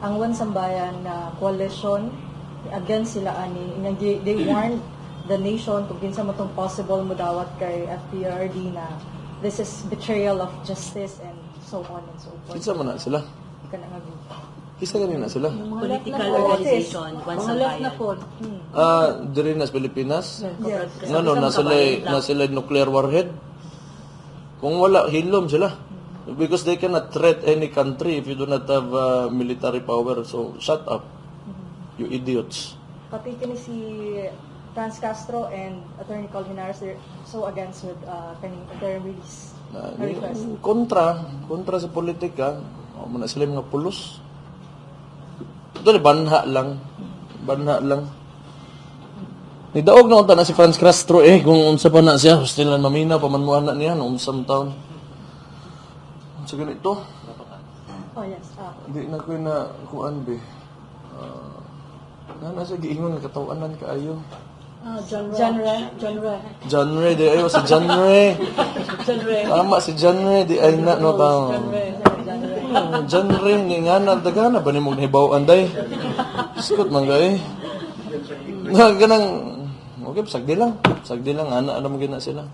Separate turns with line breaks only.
ang One Sambayan na coalition against sila ani they warned the nation kung kinsa mo tong possible mudawat kay FPRD na this is betrayal of justice and so on and so forth.
Kinsa man na sila?
Ika na nga.
Kisa ganina sila?
Political organization, One
Mga na
Sambayan.
po.
Diri na sa Pilipinas?
Yes.
Ano, na sila nuclear warhead? Kung wala, hilom sila. Because they cannot threat any country if you do not have military power. So, shut up, you idiots.
Pati kini si Franz Castro and Attorney Colmenares, they're so against with kaning interim release request. Kontra sa politika, muna sila yung mga pulos. Ito banha lang. Nidaog na unta na si Franz Castro kung unsa pa na siya, hostilan mamina, pamanmuhan na niya, noong isang taon. So ganito, Oh, yes.
hindi na ko na kuan be. Nasa giingon, katawanan kaayo. John Ray, di ayo si John Ray. Tama si John Ray, di ay na, no, tao. John Ray, ni nga na, dagana ba ni mong nahibaw anday? Iskot man gay. Ganang, okay, sagdi lang, ana mo gina sila.